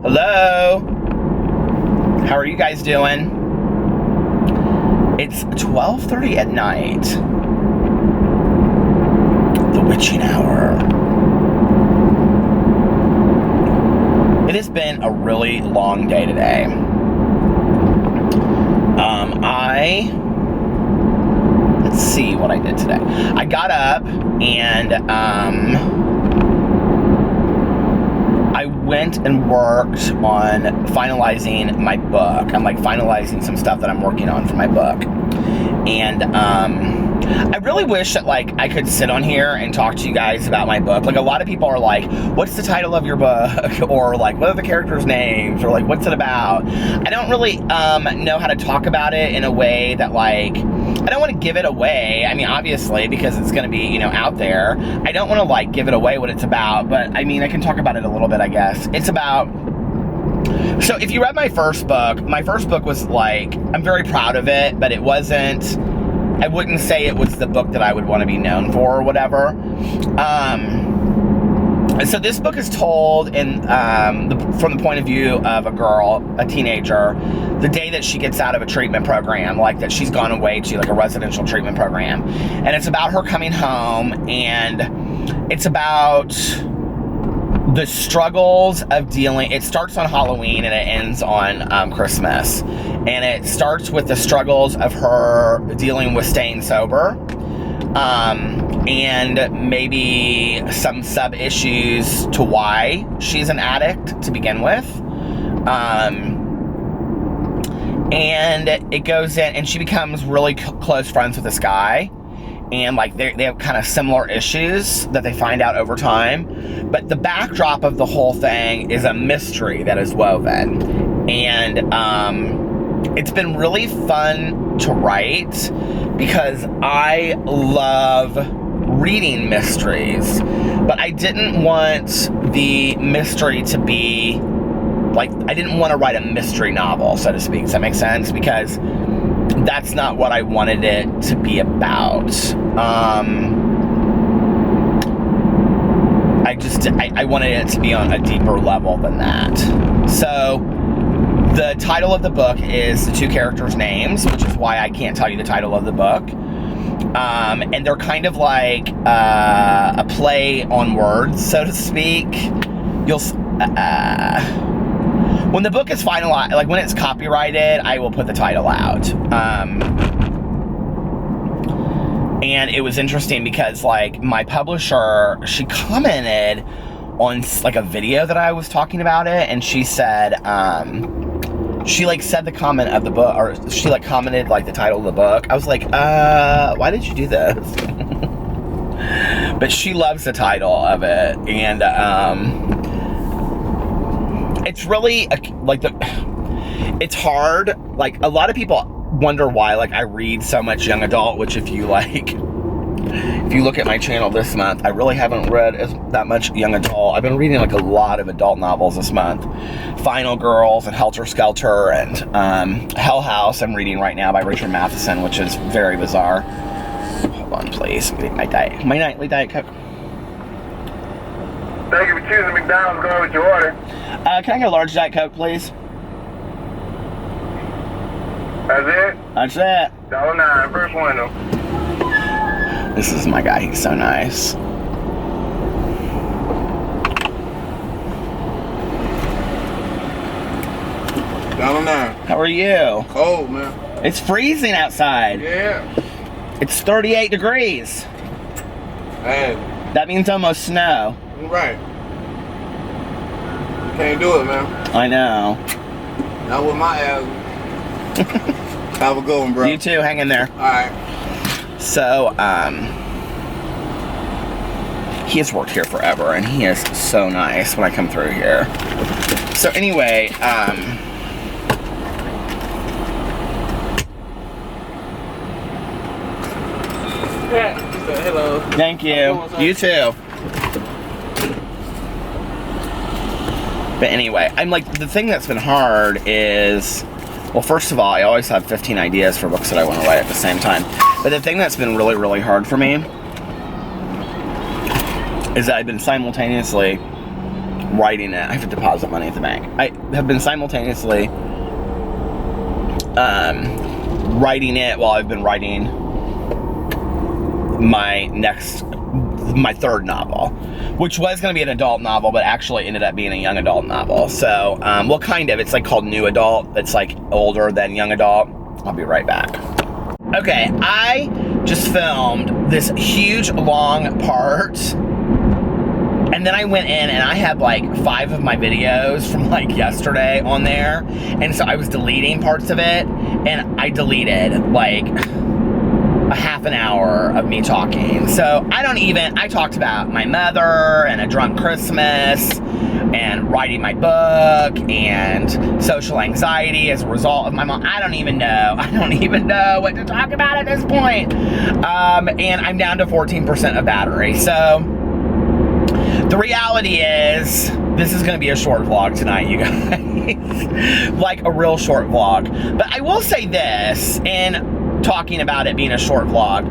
Hello? How are you guys doing? It's 12:30 at night. The witching hour. It has been a really long day today. Let's see what I did today. I got up and I went and worked on finalizing my book. I'm like finalizing some stuff that I'm working on for my book. And I really wish that like I could sit on here and talk to you guys about my book. Like a lot of people are like, what's the title of your book? Or like, what are the characters' names? Or like, what's it about? I don't really know how to talk about it in a way that like, I don't want to give it away. I mean, obviously, because it's going to be, you know, out there. I don't want to like give it away what it's about, but I mean, I can talk about it a little bit, I guess. It's about, so if you read my first book was like, I'm very proud of it, but it wasn't, I wouldn't say it was the book that I would want to be known for or whatever. So this book is told in from the point of view of a girl, a teenager, the day that she gets out of a treatment program, like that she's gone away to like a residential treatment program. And it's about her coming home, and it's about the struggles of dealing. It starts on Halloween and it ends on Christmas. And it starts with the struggles of her dealing with staying sober. And maybe some sub-issues to why she's an addict to begin with. And it goes in, and she becomes really close friends with this guy. And like they have kind of similar issues that they find out over time. But the backdrop of the whole thing is a mystery that is woven. And it's been really fun to write because I love reading mysteries. But I didn't want the mystery to be like, I didn't want to write a mystery novel, so to speak. Does that make sense? Because that's not what I wanted it to be about. I wanted it to be on a deeper level than that. So the title of the book is the two characters' names, which is why I can't tell you the title of the book. And they're kind of like a play on words, so to speak. When the book is finalized, like when it's copyrighted, I will put the title out. And it was interesting because like my publisher, she commented on like a video that I was talking about it, and she said, she like said the comment of the book, or she like commented like the title of the book. I was like, why did you do this? But she loves the title of it, and it's really like it's hard. Like a lot of people wonder why like I read so much young adult, which if you look at my channel this month, I really haven't read that much young adult. I've been reading like a lot of adult novels this month. Final Girls and Helter Skelter and Hell House I'm reading right now by Richard Matheson, which is very bizarre. Hold on please, I'm getting my nightly Diet Coke. Thank you for choosing McDonald's. Going with your order. Can I get a large Diet Coke, please? That's it? That's it. $1.09, first one though. This is my guy, he's so nice. $1.09. How are you? Cold, man. It's freezing outside. Yeah. It's 38 degrees. Man. That means almost snow. Right. Can't do it, man. I know. Not with my ass. Have a good one, bro. You too, hang in there. Alright. So, he has worked here forever, and he is so nice when I come through here. So anyway, Yeah, hello. Thank you. You too. But anyway, I'm like, the thing that's been hard is, well, first of all, I always have 15 ideas for books that I want to write at the same time. But the thing that's been really, really hard for me is that I've been simultaneously writing it. I have to deposit money at the bank. I have been simultaneously writing it while I've been writing my third novel, which was going to be an adult novel, but actually ended up being a young adult novel. So, well, kind of. It's like called new adult. It's like older than young adult. I'll be right back. Okay, I just filmed this huge long part, and then I went in and I had like 5 of my videos from like yesterday on there, and so I was deleting parts of it, and I deleted like a half an hour of me talking. So I talked about my mother and a drunk Christmas and writing my book and social anxiety as a result of my mom. I don't even know what to talk about at this point. And I'm down to 14% of battery. So the reality is this is going to be a short vlog tonight, you guys. Like a real short vlog. But I will say this, and talking about it being a short vlog,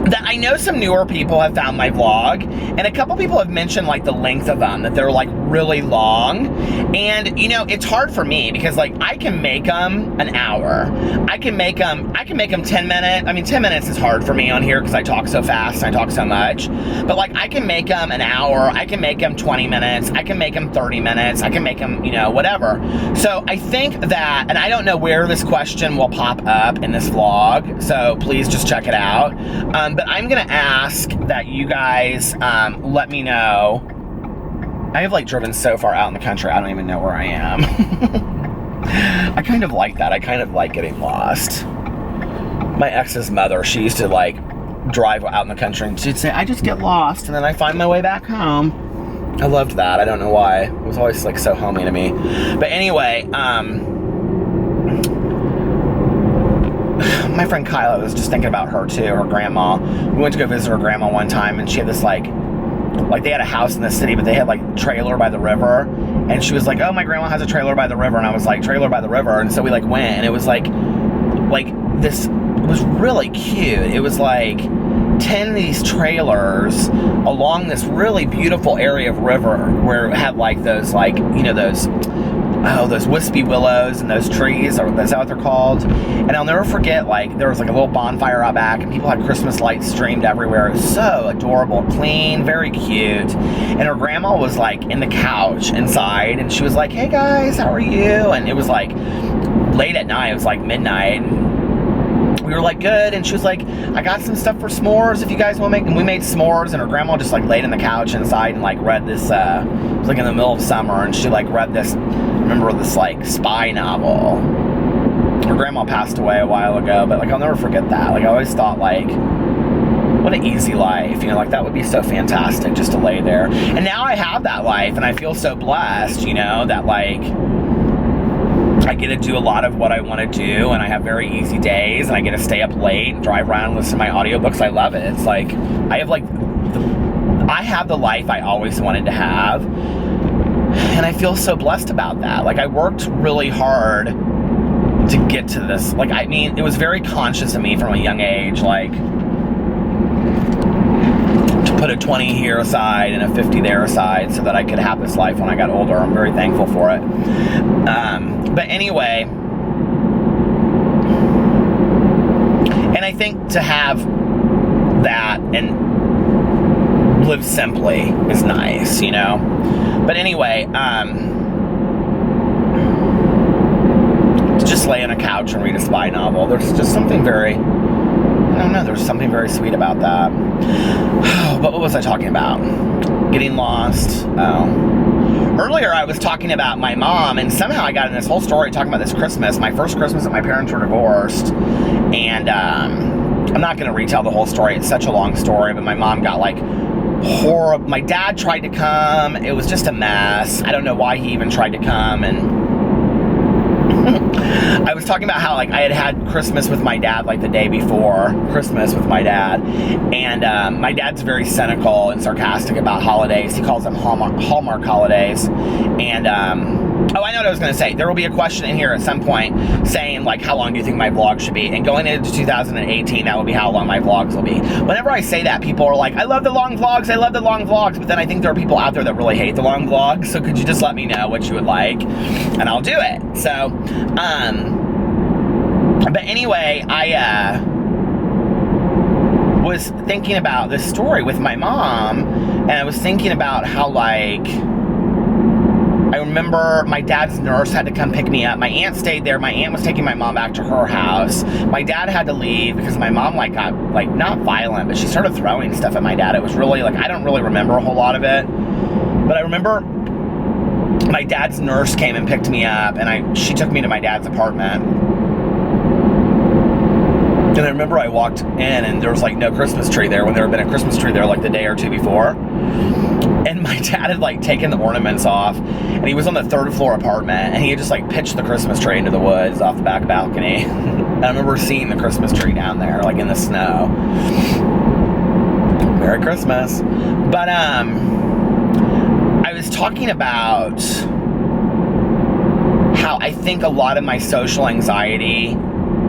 that I know some newer people have found my vlog, and a couple people have mentioned like the length of them, that they're like really long. And you know, it's hard for me because like I can make them an hour, I can make them 10 minutes. I mean, 10 minutes is hard for me on here because I talk so fast and I talk so much, but like I can make them an hour, I can make them 20 minutes, I can make them 30 minutes, I can make them, you know, whatever. So I think that, and I don't know where this question will pop up in this vlog, so please just check it out. But I'm gonna ask that you guys let me know. I have like driven so far out in the country, I don't even know where I am. I kind of like that. I kind of like getting lost. My ex's mother, she used to like drive out in the country and she'd say, I just get lost and then I find my way back home. I loved that. I don't know why. It was always like so homey to me. But anyway, my friend Kyla, was just thinking about her too, her grandma. We went to go visit her grandma one time, and she had this like they had a house in the city, but they had like a trailer by the river. And she was like, oh, my grandma has a trailer by the river. And I was like, trailer by the river? And so we like went, and it was like this, it was really cute. It was like 10 of these trailers along this really beautiful area of river where it had like those, like, you know, those wispy willows and those trees, or is that what they're called? And I'll never forget, like, there was like a little bonfire out back and people had Christmas lights streamed everywhere. It was so adorable, clean, very cute. And her grandma was like in the couch inside, and she was like, hey guys, how are you? And it was like late at night, it was like midnight. We were like, good. And she was like, I got some stuff for s'mores if you guys want to make. And we made s'mores, and her grandma just like laid in the couch inside and like read this, it was like in the middle of summer, and she like read this, remember this like spy novel. Her grandma passed away a while ago, but like I'll never forget that. Like I always thought, like, what an easy life, you know, like that would be so fantastic just to lay there. And now I have that life, and I feel so blessed, you know, that like I get to do a lot of what I want to do, and I have very easy days, and I get to stay up late and drive around and listen to my audiobooks. I love it. It's like I have the life I always wanted to have, and I feel so blessed about that. Like I worked really hard to get to this. Like, I mean, it was very conscious of me from a young age, like to put a 20 here aside and a 50 there aside so that I could have this life when I got older. I'm very thankful for it. But anyway, and I think to have that and live simply is nice, you know? But anyway, to just lay on a couch and read a spy novel, there's just something very, I don't know, there's something very sweet about that. But what was I talking about? Getting lost. Earlier I was talking about my mom, and somehow I got in this whole story talking about this Christmas, my first Christmas that my parents were divorced. And I'm not going to retell the whole story. It's such a long story, but my mom got like horrible. My dad tried to come. It was just a mess. I don't know why he even tried to come. And I was talking about how like I had Christmas with my dad like the day before Christmas with my dad, and my dad's very cynical and sarcastic about holidays. He calls them Hallmark holidays, and Oh, I know what I was going to say. There will be a question in here at some point saying, like, how long do you think my vlog should be? And going into 2018, that will be how long my vlogs will be. Whenever I say that, people are like, I love the long vlogs, I love the long vlogs. But then I think there are people out there that really hate the long vlogs. So could you just let me know what you would like? And I'll do it. So, but anyway, I was thinking about this story with my mom, and I was thinking about how, like, I remember my dad's nurse had to come pick me up. My aunt stayed there. My aunt was taking my mom back to her house. My dad had to leave because my mom, like, got, like, not violent, but she started throwing stuff at my dad. It was really, like, I don't really remember a whole lot of it. But I remember my dad's nurse came and picked me up, and she took me to my dad's apartment. And I remember I walked in, and there was, like, no Christmas tree there when there had been a Christmas tree there, like, the day or two before. And my dad had, like, taken the ornaments off, and he was on the 3rd floor apartment, and he had just, like, pitched the Christmas tree into the woods off the back balcony. And I remember seeing the Christmas tree down there, like, in the snow. Merry Christmas. But, I was talking about how I think a lot of my social anxiety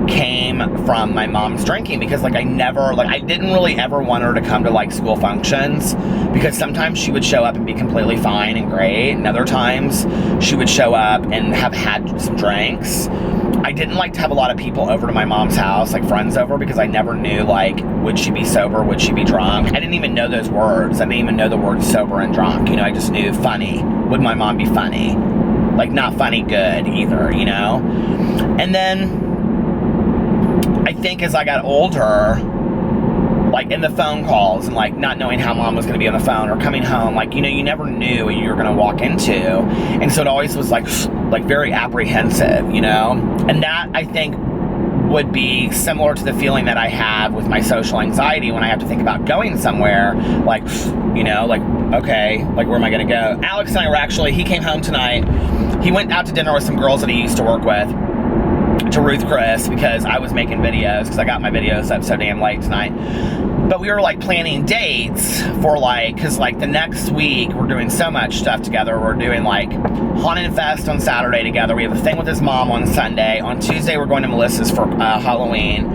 came from my mom's drinking, because, like, I didn't really ever want her to come to, like, school functions, because sometimes she would show up and be completely fine and great, and other times she would show up and have had some drinks. I didn't like to have a lot of people over to my mom's house, like friends over, because I never knew, like, would she be sober, would she be drunk? I didn't even know those words. I didn't even know the words sober and drunk, you know. I just knew funny. Would my mom be funny? Like, not funny good either, you know? And then I think as I got older, like, in the phone calls and, like, not knowing how mom was going to be on the phone or coming home, like, you know, you never knew what you were going to walk into. And so it always was, like very apprehensive, you know? And that, I think, would be similar to the feeling that I have with my social anxiety when I have to think about going somewhere, like, you know, like, okay, like, where am I going to go? Alex and I were actually, he came home tonight. He went out to dinner with some girls that he used to work with, to Ruth Chris, because I was making videos, because I got my videos up so damn late tonight. But we were, like, planning dates for, like, because, like, the next week we're doing so much stuff together. We're doing, like, Haunted Fest on Saturday together. We have a thing with his mom on Sunday. On Tuesday we're going to Melissa's for Halloween.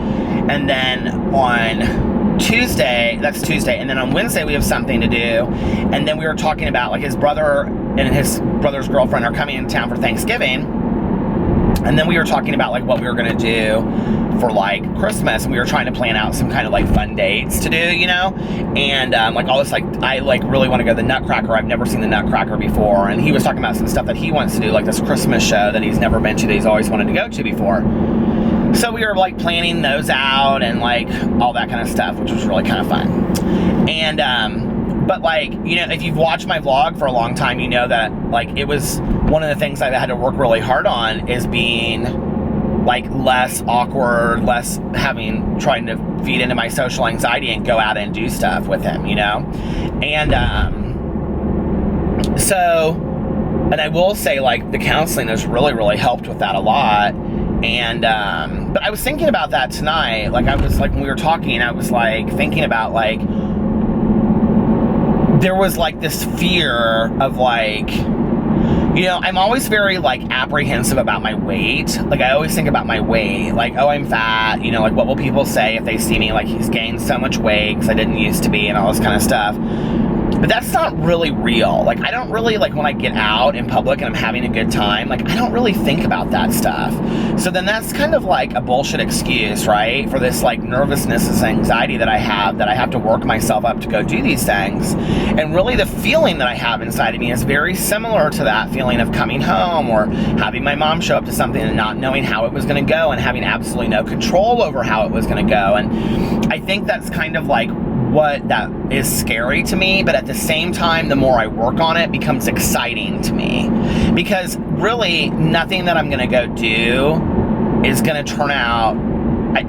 And then on Tuesday, that's Tuesday, and then on Wednesday we have something to do. And then we were talking about, like, his brother and his brother's girlfriend are coming into town for Thanksgiving. And then we were talking about, like, what we were going to do for, like, Christmas. And we were trying to plan out some kind of, like, fun dates to do, you know? And, like, all this, like, I, like, really want to go to the Nutcracker. I've never seen the Nutcracker before. And he was talking about some stuff that he wants to do, like this Christmas show that he's never been to, that he's always wanted to go to before. So we were, like, planning those out and, like, all that kind of stuff, which was really kind of fun. And, but, like, you know, if you've watched my vlog for a long time, you know that, like, it was one of the things I had to work really hard on, is being, like, less awkward, less trying to feed into my social anxiety and go out and do stuff with him, you know? And, and I will say, like, the counseling has really, really helped with that a lot. And, but I was thinking about that tonight. Like, I was, like, when we were talking, I was, like, thinking about, like, there was, like, this fear of, like, you know, I'm always very, like, apprehensive about my weight. Like, I always think about my weight. Like, oh, I'm fat. You know, like, what will people say if they see me? Like, he's gained so much weight because I didn't used to be, and all this kind of stuff. But that's not really real. Like, I don't really, like, when I get out in public and I'm having a good time, like, I don't really think about that stuff. So then that's kind of like a bullshit excuse, right? For this, like, nervousness, this anxiety that I have to work myself up to go do these things. And really the feeling that I have inside of me is very similar to that feeling of coming home or having my mom show up to something and not knowing how it was going to go and having absolutely no control over how it was going to go. And I think that's kind of like what that is scary to me, but at the same time, the more I work on it, becomes exciting to me, because really nothing that I'm gonna go do is gonna turn out I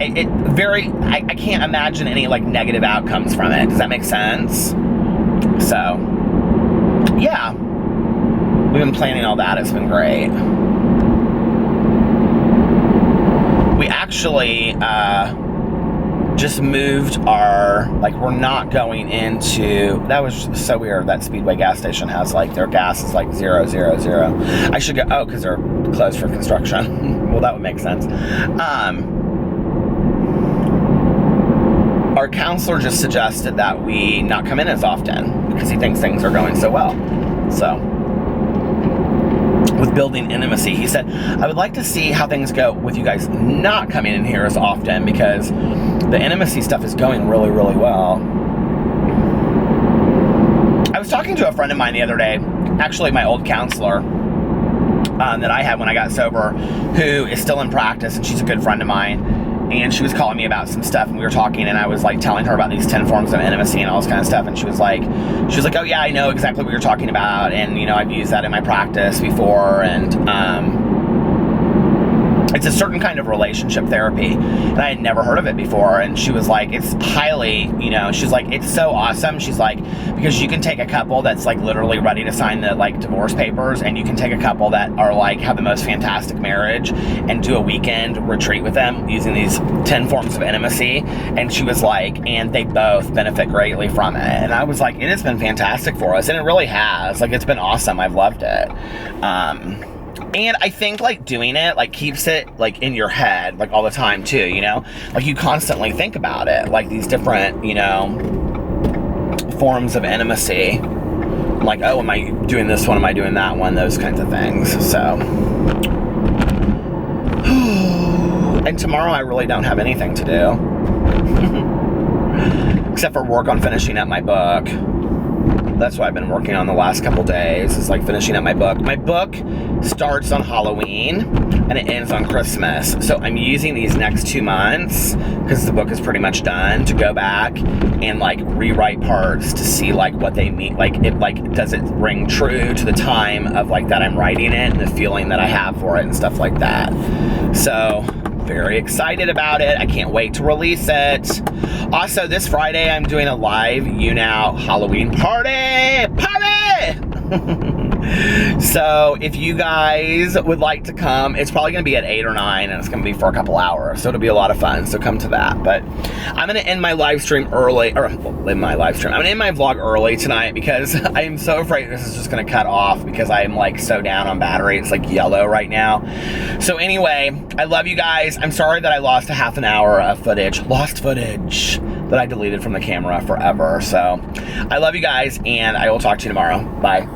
can't imagine any, like, negative outcomes from it. Does that make sense? So yeah, we've been planning all that. It's been great. We actually just moved our, like, we're not going into, that was so weird. That Speedway gas station has, like, their gas is like 000. I should go, oh, because they're closed for construction. Well, that would make sense. Our counselor just suggested that we not come in as often because he thinks things are going so well. So, with building intimacy, he said, I would like to see how things go with you guys not coming in here as often because the intimacy stuff is going really, really well. I was talking to a friend of mine the other day, actually my old counselor that I had when I got sober, who is still in practice, and she's a good friend of mine. And she was calling me about some stuff, and we were talking, and I was like telling her about these 10 forms of intimacy and all this kind of stuff. And she was like, oh yeah, I know exactly what you're talking about. And, you know, I've used that in my practice before. And, it's a certain kind of relationship therapy, and I had never heard of it before. And she was like, it's highly, you know, she's like, it's so awesome. She's like, because you can take a couple that's like literally ready to sign the like divorce papers, and you can take a couple that are like have the most fantastic marriage and do a weekend retreat with them using these 10 forms of intimacy. And she was like, and they both benefit greatly from it. And I was like, it has been fantastic for us, and it really has. Like, it's been awesome. I've loved it. And I think, like, doing it, like, keeps it, like, in your head, like, all the time, too, you know? Like, you constantly think about it, like, these different, you know, forms of intimacy. Like, oh, am I doing this one? Am I doing that one? Those kinds of things, so. And tomorrow I really don't have anything to do. Except for work on finishing up my book. That's what I've been working on the last couple days, is like finishing up my book. My book starts on Halloween and it ends on Christmas. So I'm using these next 2 months, because the book is pretty much done, to go back and like rewrite parts to see like what they mean. Like, it, like, does it ring true to the time of like that I'm writing it and the feeling that I have for it and stuff like that. So, very excited about it. I can't wait to release it. Also, this Friday, I'm doing a live YouNow Halloween party! So, if you guys would like to come, it's probably going to be at 8 or 9, and it's going to be for a couple hours, so it'll be a lot of fun, so come to that. But I'm going to end my live stream early, or I'm going to end my vlog early tonight, because I am so afraid this is just going to cut off, because I am like so down on battery. It's like yellow right now. So anyway, I love you guys. I'm sorry that I lost a half an hour of footage, lost footage that I deleted from the camera forever. So I love you guys, and I will talk to you tomorrow. Bye.